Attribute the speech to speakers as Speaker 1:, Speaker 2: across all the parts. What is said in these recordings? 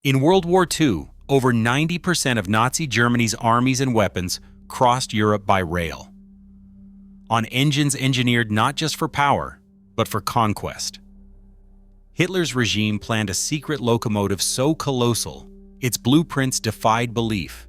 Speaker 1: In World War II, over 90% of Nazi Germany's armies and weapons crossed Europe by rail, on engines engineered not just for power, but for conquest. Hitler's regime planned a secret locomotive so colossal, its blueprints defied belief,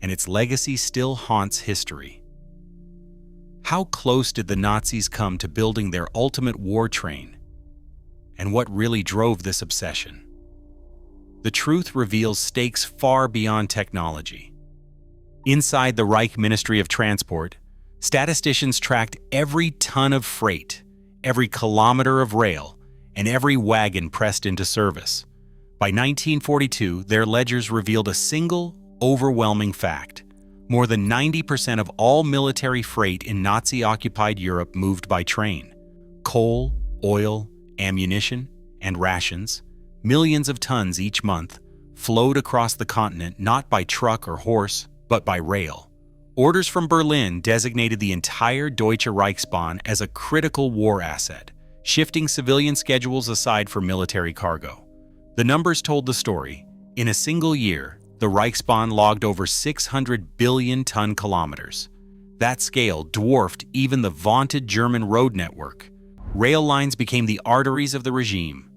Speaker 1: and its legacy still haunts history. How close did the Nazis come to building their ultimate war train? And what really drove this obsession? The truth reveals stakes far beyond technology. Inside the Reich Ministry of Transport, statisticians tracked every ton of freight, every kilometer of rail, and every wagon pressed into service. By 1942, their ledgers revealed a single, overwhelming fact. More than 90% of all military freight in Nazi-occupied Europe moved by train. Coal, oil, ammunition, and rations, millions of tons each month, flowed across the continent not by truck or horse, but by rail. Orders from Berlin designated the entire Deutsche Reichsbahn as a critical war asset, shifting civilian schedules aside for military cargo. The numbers told the story. In a single year, the Reichsbahn logged over 600 billion ton kilometers. That scale dwarfed even the vaunted German road network. Rail lines became the arteries of the regime,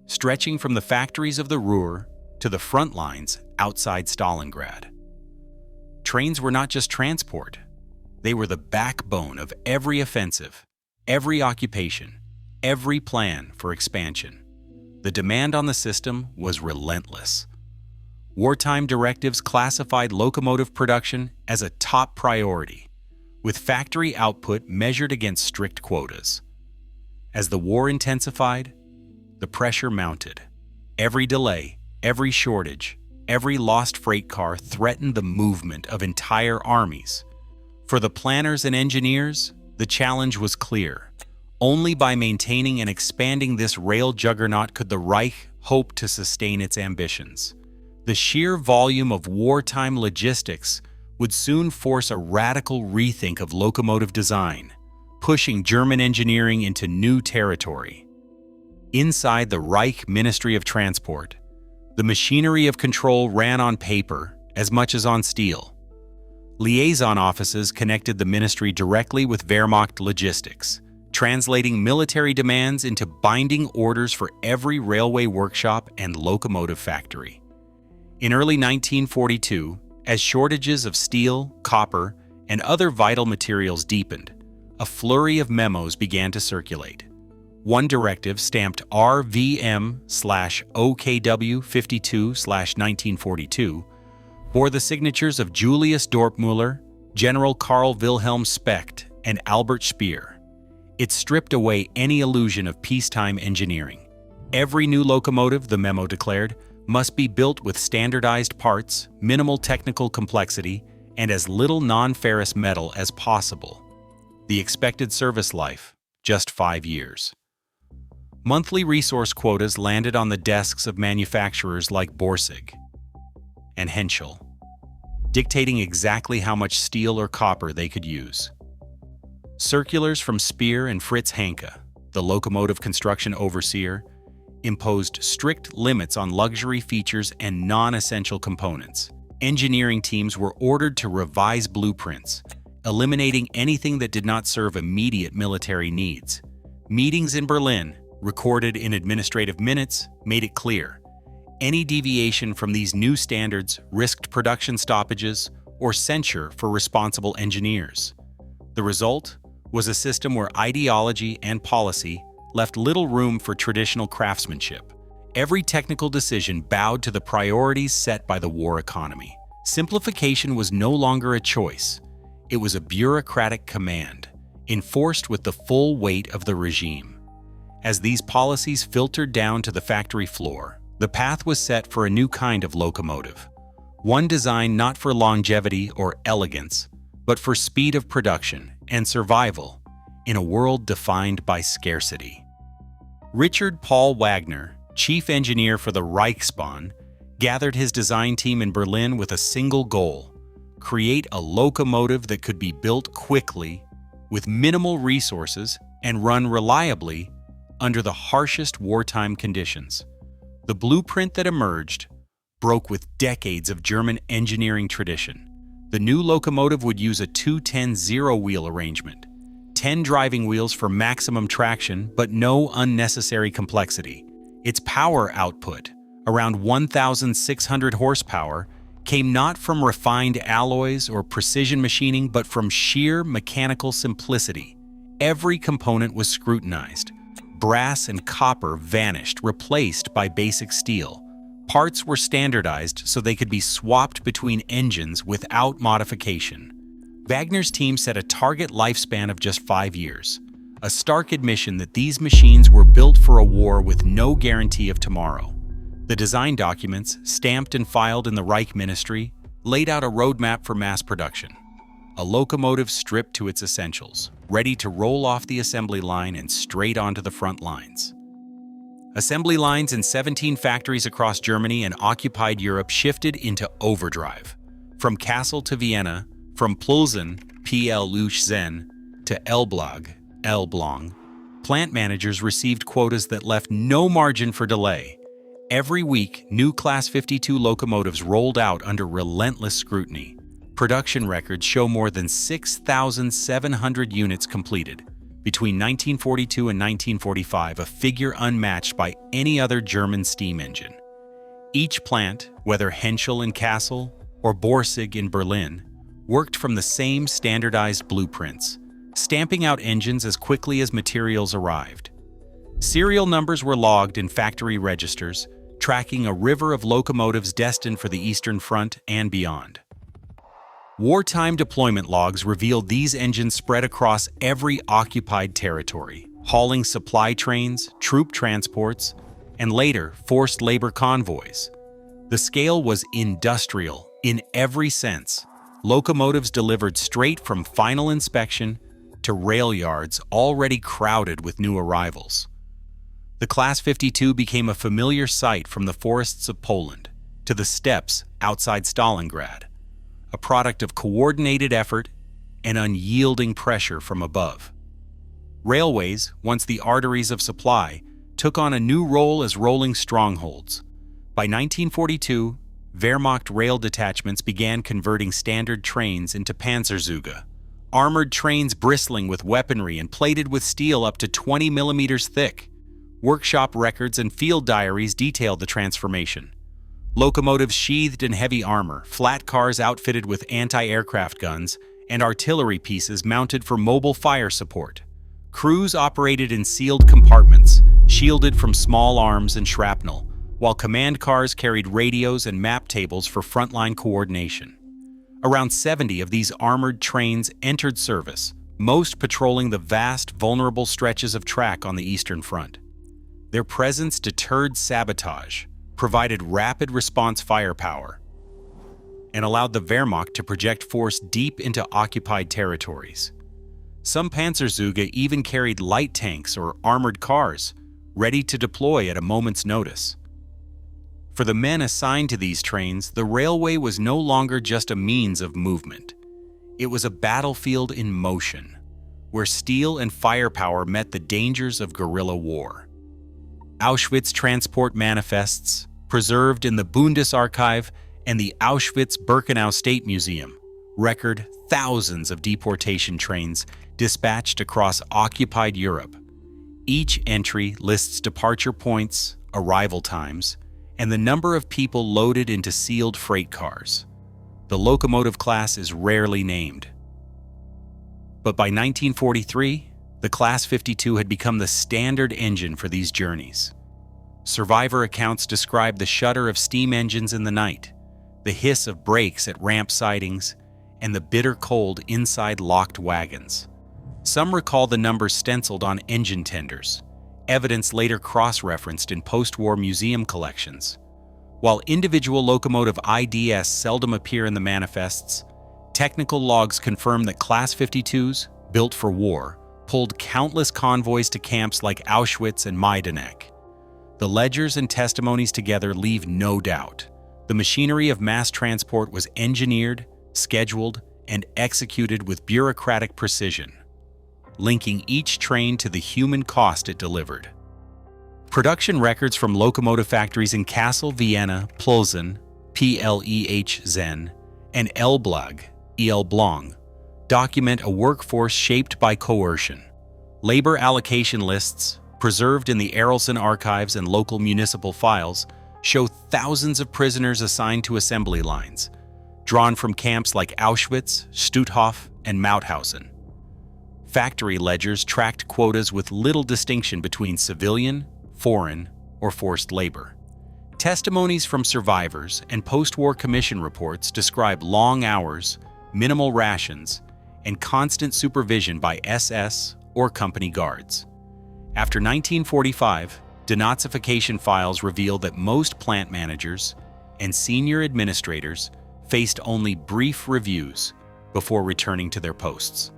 Speaker 1: stretching from the factories of the Ruhr to the front lines outside Stalingrad. Trains were not just transport. They were the backbone of every offensive, every occupation, every plan for expansion. The demand on the system was relentless. Wartime directives classified locomotive production as a top priority, with factory output measured against strict quotas. As the war intensified, the pressure mounted. Every delay, every shortage, every lost freight car threatened the movement of entire armies. For the planners and engineers, the challenge was clear. Only by maintaining and expanding this rail juggernaut could the Reich hope to sustain its ambitions. The sheer volume of wartime logistics would soon force a radical rethink of locomotive design, pushing German engineering into new territory. Inside the Reich Ministry of Transport, the machinery of control ran on paper as much as on steel. Liaison offices connected the ministry directly with Wehrmacht logistics, translating military demands into binding orders for every railway workshop and locomotive factory. In early 1942, as shortages of steel, copper, and other vital materials deepened, a flurry of memos began to circulate. One directive, stamped RVM/OKW52/1942, bore the signatures of Julius Dorpmüller, General Karl Wilhelm Specht, and Albert Speer. It stripped away any illusion of peacetime engineering. Every new locomotive, the memo declared, must be built with standardized parts, minimal technical complexity, and as little non-ferrous metal as possible. The expected service life, just 5 years. Monthly resource quotas landed on the desks of manufacturers like Borsig and Henschel, dictating exactly how much steel or copper they could use. Circulars from Speer and Fritz Hanke, the locomotive construction overseer, imposed strict limits on luxury features and non-essential components. Engineering teams were ordered to revise blueprints, eliminating anything that did not serve immediate military needs. Meetings in Berlin, recorded in administrative minutes, made it clear. Any deviation from these new standards risked production stoppages or censure for responsible engineers. The result was a system where ideology and policy left little room for traditional craftsmanship. Every technical decision bowed to the priorities set by the war economy. Simplification was no longer a choice. It was a bureaucratic command, enforced with the full weight of the regime. As these policies filtered down to the factory floor, the path was set for a new kind of locomotive. One designed not for longevity or elegance, but for speed of production and survival in a world defined by scarcity. Richard Paul Wagner, chief engineer for the Reichsbahn, gathered his design team in Berlin with a single goal: create a locomotive that could be built quickly, with minimal resources, and run reliably under the harshest wartime conditions. The blueprint that emerged broke with decades of German engineering tradition. The new locomotive would use a 2-10-0 wheel arrangement, 10 driving wheels for maximum traction, but no unnecessary complexity. Its power output, around 1,600 horsepower, came not from refined alloys or precision machining, but from sheer mechanical simplicity. Every component was scrutinized. Brass and copper vanished, replaced by basic steel. Parts were standardized so they could be swapped between engines without modification. Wagner's team set a target lifespan of just 5 years, a stark admission that these machines were built for a war with no guarantee of tomorrow. The design documents, stamped and filed in the Reich Ministry, laid out a roadmap for mass production. A locomotive stripped to its essentials, ready to roll off the assembly line and straight onto the front lines. Assembly lines in 17 factories across Germany and occupied Europe shifted into overdrive. From Kassel to Vienna, from Plzen, Plzen, to Elblong, plant managers received quotas that left no margin for delay. Every week, new Class 52 locomotives rolled out under relentless scrutiny. Production records show more than 6,700 units completed. Between 1942 and 1945, a figure unmatched by any other German steam engine. Each plant, whether Henschel in Kassel or Borsig in Berlin, worked from the same standardized blueprints, stamping out engines as quickly as materials arrived. Serial numbers were logged in factory registers, tracking a river of locomotives destined for the Eastern Front and beyond. Wartime deployment logs revealed these engines spread across every occupied territory, hauling supply trains, troop transports, and later forced labor convoys. The scale was industrial in every sense. Locomotives delivered straight from final inspection to rail yards already crowded with new arrivals. The Class 52 became a familiar sight from the forests of Poland to the steppes outside Stalingrad, a product of coordinated effort and unyielding pressure from above. Railways, once the arteries of supply, took on a new role as rolling strongholds. By 1942, Wehrmacht rail detachments began converting standard trains into Panzerzüge, armored trains bristling with weaponry and plated with steel up to 20 millimeters thick. Workshop records and field diaries detailed the transformation. Locomotives sheathed in heavy armor, flat cars outfitted with anti-aircraft guns, and artillery pieces mounted for mobile fire support. Crews operated in sealed compartments, shielded from small arms and shrapnel, while command cars carried radios and map tables for frontline coordination. Around 70 of these armored trains entered service, most patrolling the vast, vulnerable stretches of track on the Eastern Front. Their presence deterred sabotage, provided rapid response firepower, and allowed the Wehrmacht to project force deep into occupied territories. Some Panzerzüge even carried light tanks or armored cars, ready to deploy at a moment's notice. For the men assigned to these trains, the railway was no longer just a means of movement. It was a battlefield in motion, where steel and firepower met the dangers of guerrilla war. Auschwitz transport manifests, preserved in the Bundesarchiv and the Auschwitz-Birkenau State Museum, record thousands of deportation trains dispatched across occupied Europe. Each entry lists departure points, arrival times, and the number of people loaded into sealed freight cars. The locomotive class is rarely named. But by 1943, the Class 52 had become the standard engine for these journeys. Survivor accounts describe the shudder of steam engines in the night, the hiss of brakes at ramp sidings, and the bitter cold inside locked wagons. Some recall the numbers stenciled on engine tenders, evidence later cross-referenced in post-war museum collections. While individual locomotive IDs seldom appear in the manifests, technical logs confirm that Class 52s, built for war, pulled countless convoys to camps like Auschwitz and Majdanek. The ledgers and testimonies together leave no doubt. The machinery of mass transport was engineered, scheduled, and executed with bureaucratic precision, linking each train to the human cost it delivered. Production records from locomotive factories in Kassel, Vienna, Plzen, Plehzen, and Elblag, Elblong, document a workforce shaped by coercion. Labor allocation lists, preserved in the Arelson archives and local municipal files, show thousands of prisoners assigned to assembly lines, drawn from camps like Auschwitz, Stutthof, and Mauthausen. Factory ledgers tracked quotas with little distinction between civilian, foreign, or forced labor. Testimonies from survivors and post-war commission reports describe long hours, minimal rations, and constant supervision by SS or company guards. After 1945, denazification files reveal that most plant managers and senior administrators faced only brief reviews before returning to their posts.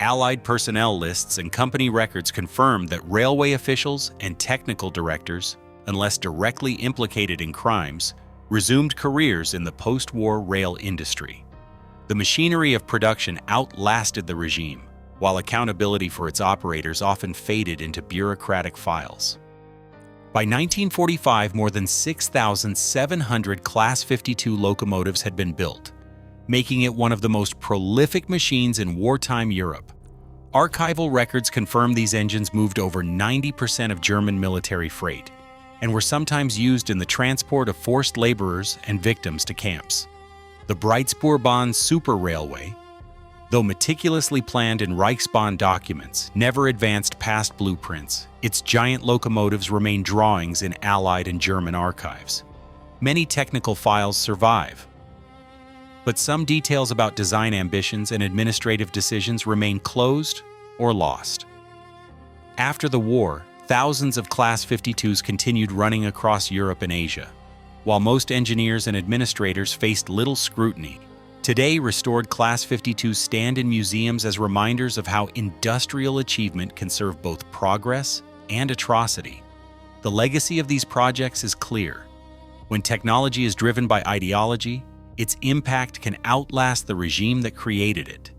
Speaker 1: Allied personnel lists and company records confirm that railway officials and technical directors, unless directly implicated in crimes, resumed careers in the post-war rail industry. The machinery of production outlasted the regime, while accountability for its operators often faded into bureaucratic files. By 1945, more than 6,700 Class 52 locomotives had been built, making it one of the most prolific machines in wartime Europe. Archival records confirm these engines moved over 90% of German military freight and were sometimes used in the transport of forced laborers and victims to camps. The Breitspurbahn super railway, though meticulously planned in Reichsbahn documents, never advanced past blueprints. Its giant locomotives remain drawings in Allied and German archives. Many technical files survive, but some details about design ambitions and administrative decisions remain closed or lost. After the war, thousands of Class 52s continued running across Europe and Asia, while most engineers and administrators faced little scrutiny. Today, restored Class 52s stand in museums as reminders of how industrial achievement can serve both progress and atrocity. The legacy of these projects is clear. When technology is driven by ideology, its impact can outlast the regime that created it.